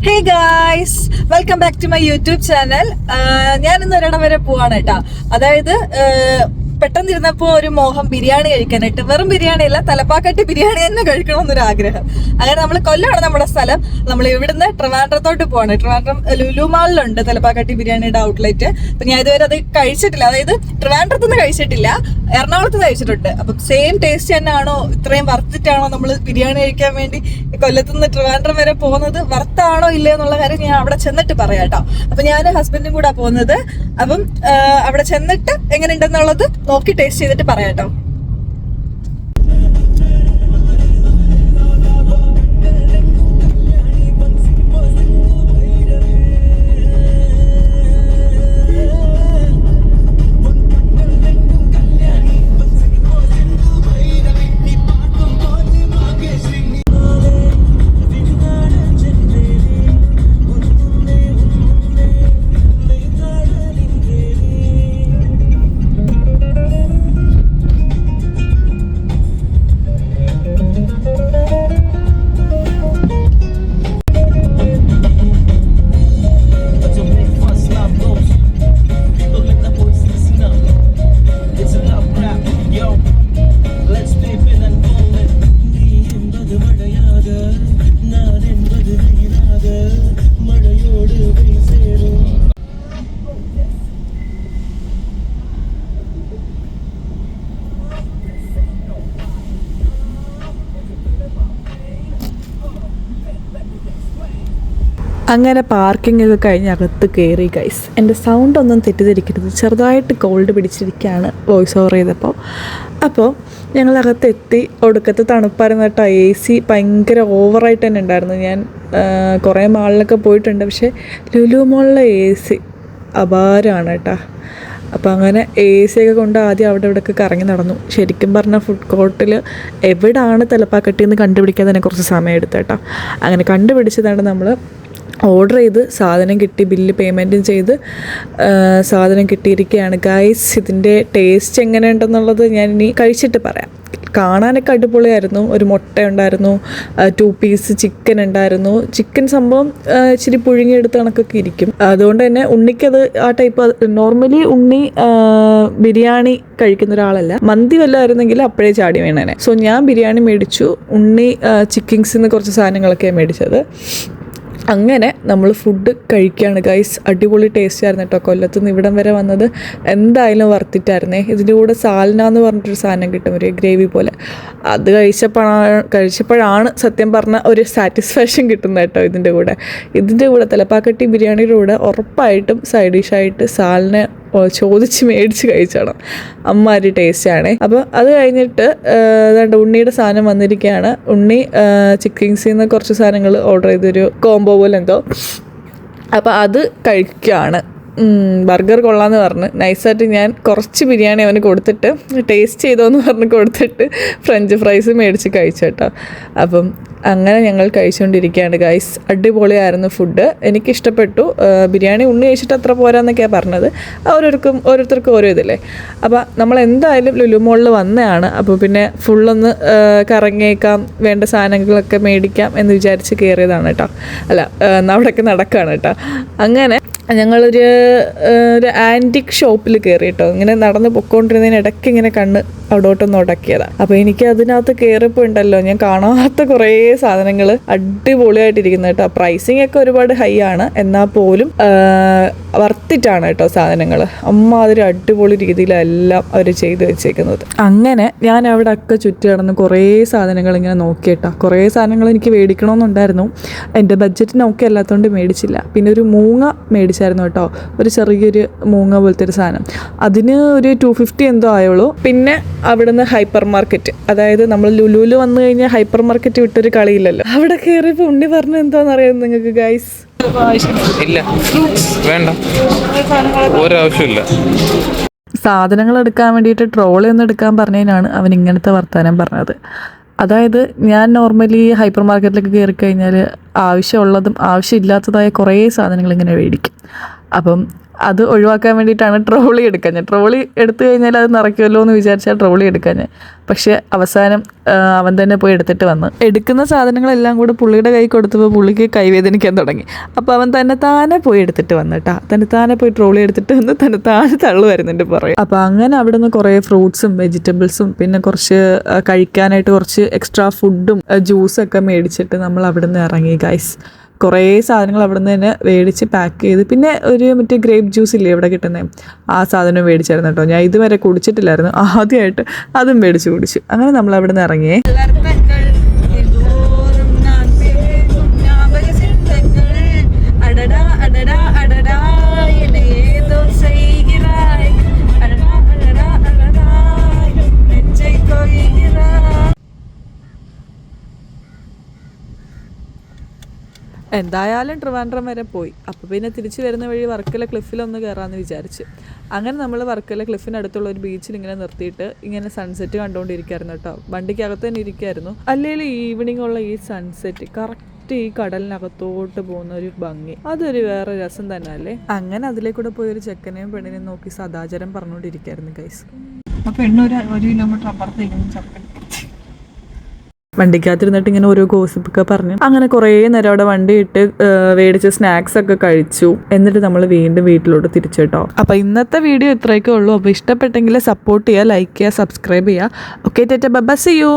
Hey guys, welcome back to my YouTube channel. ഞാൻ ഇന്ന് ഒരിടം വരെ പോവാണ് കേട്ടോ. അതായത് പെട്ടെന്നിരുന്നപ്പോ ഒരു മോഹം ബിരിയാണി കഴിക്കാനായിട്ട്. വെറും ബിരിയാണി അല്ല, തലപ്പാക്കട്ടി ബിരിയാണി തന്നെ കഴിക്കണമെന്നൊരു ആഗ്രഹം. അങ്ങനെ നമ്മൾ കൊല്ലമാണ് നമ്മുടെ സ്ഥലം. നമ്മൾ ഇവിടുന്ന് ട്രിവാൻഡ്രത്തോട്ട് പോവാണ്. ട്രിവാൻഡ്രം ലുലു മാളിലുണ്ട് തലപ്പാക്കട്ടി ബിരിയാണിയുടെ ഔട്ട്ലെറ്റ്. അപ്പൊ ഞാൻ ഇതുവരെ അത് കഴിച്ചിട്ടില്ല. അതായത് ട്രിവാൻഡ്രത്തുനിന്ന് കഴിച്ചിട്ടില്ല, എറണാകുളത്ത് കഴിച്ചിട്ടുണ്ട്. അപ്പൊ സെയിം ടേസ്റ്റ് തന്നെയാണോ, ഇത്രയും വർത്തിട്ടാണോ നമ്മൾ ബിരിയാണി കഴിക്കാൻ വേണ്ടി കൊല്ലത്തുനിന്ന് ട്രിവാൻഡ്രം വരെ പോകുന്നത്, വർത്താണോ ഇല്ലേ എന്നുള്ള കാര്യം ഞാൻ അവിടെ ചെന്നിട്ട് പറയാം കേട്ടോ. അപ്പൊ ഞാൻ ഹസ്ബൻഡും കൂടെ പോകുന്നത്. അപ്പം അവിടെ ചെന്നിട്ട് എങ്ങനെയുണ്ടെന്നുള്ളത് നോക്കി ടേസ്റ്റ് ചെയ്തിട്ട് പറയാം കേട്ടോ. അങ്ങനെ പാർക്കിംഗ് ഒക്കെ കഴിഞ്ഞ് അകത്ത് കയറി ഗൈസ്. എൻ്റെ സൗണ്ട് ഒന്നും തെറ്റിദ്ധരിക്കരുത്, ചെറുതായിട്ട് കോൾഡ് പിടിച്ചിരിക്കുകയാണ് വോയിസ് ഓവർ ചെയ്തപ്പോൾ. അപ്പോൾ ഞങ്ങളകത്തെത്തി. ഒടുക്കത്തെ തണുപ്പായിരുന്നു കേട്ടോ. AC ഭയങ്കര ഓവറായിട്ട് തന്നെ ഉണ്ടായിരുന്നു. ഞാൻ കുറേ മാളിലൊക്കെ പോയിട്ടുണ്ട്, പക്ഷേ ലുലു മാളിലെ AC അപാരമാണ് കേട്ടോ. അപ്പോൾ അങ്ങനെ AC ഒക്കെ കൊണ്ട് ആദ്യം അവിടെ ഇവിടെയൊക്കെ കറങ്ങി നടന്നു. ശരിക്കും പറഞ്ഞാൽ ഫുഡ് കോർട്ടിൽ എവിടെയാണ് തലപ്പാക്കട്ടിയെന്ന് കണ്ടുപിടിക്കാൻ തന്നെ കുറച്ച് സമയം എടുത്തു കേട്ടോ. അങ്ങനെ കണ്ടുപിടിച്ചതാണ് നമ്മൾ. ഓർഡർ ചെയ്ത് സാധനം കിട്ടി, ബില്ല് പേയ്മെൻറ്റും ചെയ്ത് സാധനം കിട്ടിയിരിക്കുകയാണ് ഗൈസ്. ഇതിൻ്റെ ടേസ്റ്റ് എങ്ങനെയുണ്ടെന്നുള്ളത് ഞാൻ ഇനി കഴിച്ചിട്ട് പറയാം. കാണാനൊക്കെ അടിപൊളിയായിരുന്നു. ഒരു മുട്ട ഉണ്ടായിരുന്നു, 2 പീസ് ചിക്കൻ ഉണ്ടായിരുന്നു. ചിക്കൻ സംഭവം ഇച്ചിരി പുഴുങ്ങിയെടുത്ത കണക്കൊക്കെ ഇരിക്കും. അതുകൊണ്ട് തന്നെ ഉണ്ണിക്കത് ആ ടൈപ്പ്. നോർമലി ഉണ്ണി ബിരിയാണി കഴിക്കുന്ന ഒരാളല്ല. മന്തി വല്ലതായിരുന്നെങ്കിൽ അപ്പോഴേ ചാടി വീണേനെ. സോ ഞാൻ ബിരിയാണി മേടിച്ചു, ഉണ്ണി ചിക്കിങ്സിൽ നിന്ന് കുറച്ച് സാധനങ്ങളൊക്കെയാണ് മേടിച്ചത്. അങ്ങനെ നമ്മൾ ഫുഡ് കഴിക്കുകയാണ് ഗൈസ്. അടിപൊളി ടേസ്റ്റ് ആയിരുന്നു കേട്ടോ. കൊല്ലത്തുനിന്ന് ഇവിടം വരെ വന്നത് എന്തായാലും വർത്തിട്ടായിരുന്നേ. ഇതിൻ്റെ കൂടെ സാൽന എന്ന് പറഞ്ഞിട്ടൊരു സാധനം കിട്ടും, ഒരു ഗ്രേവി പോലെ. അത് കഴിച്ചപ്പോഴാണ് സത്യം പറഞ്ഞ ഒരു സാറ്റിസ്ഫാക്ഷൻ കിട്ടുന്നത് കേട്ടോ. ഇതിൻ്റെ കൂടെ തലപ്പാക്കട്ടി ബിരിയാണിയുടെ കൂടെ ഉറപ്പായിട്ടും സൈഡ് ഡിഷായിട്ട് സാൽന ചോദിച്ച് മേടിച്ച് കഴിച്ചോണം. അമ്മാതിരി ടേസ്റ്റാണ്. അപ്പോൾ അത് കഴിഞ്ഞിട്ട് ഉണ്ണിയുടെ സാധനം വന്നിരിക്കുകയാണ്. ഉണ്ണി ചിക്കിങ്സിൽ നിന്ന് കുറച്ച് സാധനങ്ങൾ ഓർഡർ ചെയ്തൊരു കോംബോ പോലെ എന്തോ. അപ്പോൾ അത് കഴിക്കുകയാണ്. ബർഗർ കൊള്ളാമെന്ന് പറഞ്ഞ് നൈസായിട്ട് ഞാൻ കുറച്ച് ബിരിയാണി അവന് കൊടുത്തിട്ട് ടേസ്റ്റ് ചെയ്തോന്ന് പറഞ്ഞ് കൊടുത്തിട്ട് ഫ്രഞ്ച് ഫ്രൈസ് മേടിച്ച് കഴിച്ചു കേട്ടോ. അപ്പം അങ്ങനെ ഞങ്ങൾ കഴിച്ചുകൊണ്ടിരിക്കുകയാണ് ഗൈസ്. അടിപൊളിയായിരുന്നു ഫുഡ്, എനിക്കിഷ്ടപ്പെട്ടു. ബിരിയാണി ഉണ്ണി കഴിച്ചിട്ട് അത്ര പോരാന്നൊക്കെയാണ് പറഞ്ഞത്. ഓരോരുത്തർക്കും ഓരോ ഇതല്ലേ. അപ്പോൾ നമ്മൾ എന്തായാലും ലുലു മോളിൽ വന്നതാണ്. അപ്പോൾ പിന്നെ ഫുള്ളൊന്ന് കറങ്ങിയേക്കാം, വേണ്ട സാധനങ്ങളൊക്കെ മേടിക്കാം എന്ന് വിചാരിച്ച് കയറിയതാണ് കേട്ടോ. അല്ല, അവിടെയൊക്കെ നടക്കുകയാണ് കേട്ടോ. അങ്ങനെ ഞങ്ങളൊരു ആൻറ്റിക് ഷോപ്പിൽ കയറി കേട്ടോ. ഇങ്ങനെ നടന്ന് പൊയ്ക്കൊണ്ടിരുന്നതിന് ഇടയ്ക്ക് ഇങ്ങനെ കണ്ണ് അവിടോട്ടൊന്ന് ഉടക്കിയതാണ്. അപ്പോൾ എനിക്ക് അതിനകത്ത് കയറിയപ്പോൾ ഉണ്ടല്ലോ, ഞാൻ കാണാത്ത കുറേ സാധനങ്ങൾ അടിപൊളിയായിട്ടിരിക്കുന്നത് കേട്ടോ. പ്രൈസിങ് ഒക്കെ ഒരുപാട് ഹൈ ആണ്, എന്നാൽ പോലും വർത്തിട്ടാണ് കേട്ടോ സാധനങ്ങൾ. അമ്മാതിരി അടിപൊളി രീതിയിലെല്ലാം അവർ ചെയ്ത് വെച്ചേക്കുന്നത്. അങ്ങനെ ഞാൻ അവിടെ ഒക്കെ ചുറ്റി കിടന്ന് കുറേ സാധനങ്ങൾ ഇങ്ങനെ നോക്കി കേട്ടോ. കുറേ സാധനങ്ങൾ എനിക്ക് മേടിക്കണമെന്നുണ്ടായിരുന്നു, എൻ്റെ ബഡ്ജറ്റിന് ഒക്കെ അല്ലാത്തതുകൊണ്ട് മേടിച്ചില്ല. പിന്നെ ഒരു മൂങ്ങ മേടിച്ചായിരുന്നു കേട്ടോ, ഒരു ചെറിയൊരു മൂങ്ങ പോലത്തെ ഒരു സാധനം. അതിന് ഒരു 250 എന്തോ ആയുള്ളൂ. പിന്നെ അവിടുന്ന് ഹൈപ്പർ മാർക്കറ്റ്, അതായത് നമ്മൾ ലുലുവിൽ വന്നു കഴിഞ്ഞാൽ ഹൈപ്പർ മാർക്കറ്റ് വിട്ടൊരു കളിയില്ലല്ലോ. അവിടെ കയറിയപ്പോൾ ഉണ്ണി പറഞ്ഞ എന്താണെന്നറിയാം നിങ്ങൾക്ക് ഗൈസ്? ഇല്ല, വേണ്ട, ഒരാവശ്യമില്ല. സാധനങ്ങൾ എടുക്കാൻ വേണ്ടിയിട്ട് ട്രോളി ഒന്ന് എടുക്കാൻ പറഞ്ഞതിനാണ് അവൻ ഇങ്ങനത്തെ വർത്തമാനം പറഞ്ഞത്. അതായത് ഞാൻ നോർമലി ഹൈപ്പർ മാർക്കറ്റിലേക്ക് കയറി കഴിഞ്ഞാൽ ആവശ്യമുള്ളതും ആവശ്യമില്ലാത്തതായ കുറേ സാധനങ്ങൾ ഇങ്ങനെ മേടിക്കും. അപ്പം അത് ഒഴിവാക്കാൻ വേണ്ടിയിട്ടാണ് ട്രോളി എടുക്കാഞ്ഞത്. ട്രോളി എടുത്തു കഴിഞ്ഞാൽ അത് നിറയ്ക്കുമല്ലോ എന്ന് വിചാരിച്ചാൽ ട്രോളി എടുക്കാഞ്ഞത്. പക്ഷേ അവസാനം അവൻ തന്നെ പോയി എടുത്തിട്ട് വന്ന് എടുക്കുന്ന സാധനങ്ങളെല്ലാം കൂടെ പുള്ളിയുടെ കൈ കൊടുത്തപ്പോൾ പുള്ളിക്ക് കൈവേദനിക്കാൻ തുടങ്ങി. അപ്പോൾ അവൻ താനെ പോയി എടുത്തിട്ട് വന്നിട്ടാ, താനെ പോയി ട്രോളി എടുത്തിട്ട് വന്ന് താനെ തള്ളു വരുന്നുണ്ട് പറയും. അപ്പോൾ അങ്ങനെ അവിടെ നിന്ന് കുറേ ഫ്രൂട്ട്സും വെജിറ്റബിൾസും പിന്നെ കുറച്ച് കഴിക്കാനായിട്ട് കുറച്ച് എക്സ്ട്രാ ഫുഡും ജ്യൂസൊക്കെ മേടിച്ചിട്ട് നമ്മൾ അവിടെ നിന്ന് ഇറങ്ങി ഗൈസ്. കുറേ സാധനങ്ങൾ അവിടെ നിന്ന് തന്നെ മേടിച്ച് പാക്ക് ചെയ്ത്, പിന്നെ ഒരു മറ്റേ ഗ്രേപ്പ് ജ്യൂസ് ഇല്ലേ ഇവിടെ കിട്ടുന്നത്, ആ സാധനം മേടിച്ചായിരുന്നു കേട്ടോ. ഞാൻ ഇതുവരെ കുടിച്ചിട്ടില്ലായിരുന്നു, ആദ്യമായിട്ട് അതും മേടിച്ച് കുടിച്ചു. അങ്ങനെ നമ്മൾ അവിടെ നിന്ന് ഇറങ്ങിയേ. എന്തായാലും ട്രിവാൻഡ്രം വരെ പോയി. അപ്പോൾ പിന്നെ തിരിച്ച് വരുന്ന വഴി വർക്കല ക്ലിഫിലൊന്ന് കയറാമെന്ന് വിചാരിച്ചു. അങ്ങനെ നമ്മൾ വർക്കല ക്ലിഫിനടുത്തുള്ള ഒരു ബീച്ചിൽ ഇങ്ങനെ നിർത്തിയിട്ട് ഇങ്ങനെ സൺസെറ്റ് കണ്ടുകൊണ്ടിരിക്കുകയായിരുന്നു കേട്ടോ. വണ്ടിക്കകത്ത് തന്നെ ഇരിക്കുകയായിരുന്നു. അല്ലെങ്കിൽ ഈവനിങ് ഉള്ള ഈ സൺസെറ്റ് കറക്റ്റ് ഈ കടലിനകത്തോട്ട് പോകുന്ന ഒരു ഭംഗി, അതൊരു വേറെ രസം തന്നെ അല്ലേ. അങ്ങനെ അതിലേക്കൂടെ പോയി ഒരു ചെക്കനെയും പെണ്ണിനെയും നോക്കി സദാചാരം പറഞ്ഞുകൊണ്ടിരിക്കുകയായിരുന്നു ഗൈസ്. അപ്പോൾ പെണ്ണൊരു 1 കിലോമീറ്റർ അപ്പുറത്തേക്കും ചപ്പൽ വണ്ടിക്കകത്തിരുന്നിട്ട് ഇങ്ങനെ ഓരോ ഗോസിപ്പൊക്കെ പറഞ്ഞു. അങ്ങനെ കുറേ നേരം അവിടെ വണ്ടി ഇട്ട് മേടിച്ച് സ്നാക്സ് ഒക്കെ കഴിച്ചു. എന്നിട്ട് നമ്മൾ വീണ്ടും വീട്ടിലോട്ട് തിരിച്ചു കേട്ടോ. അപ്പോൾ ഇന്നത്തെ വീഡിയോ ഇത്രയൊക്കെ ഉള്ളൂ. അപ്പോൾ ഇഷ്ടപ്പെട്ടെങ്കിൽ സപ്പോർട്ട് ചെയ്യുക, ലൈക്ക് ചെയ്യുക, സബ്സ്ക്രൈബ് ചെയ്യുക. Okay, tata, bye bye, see U.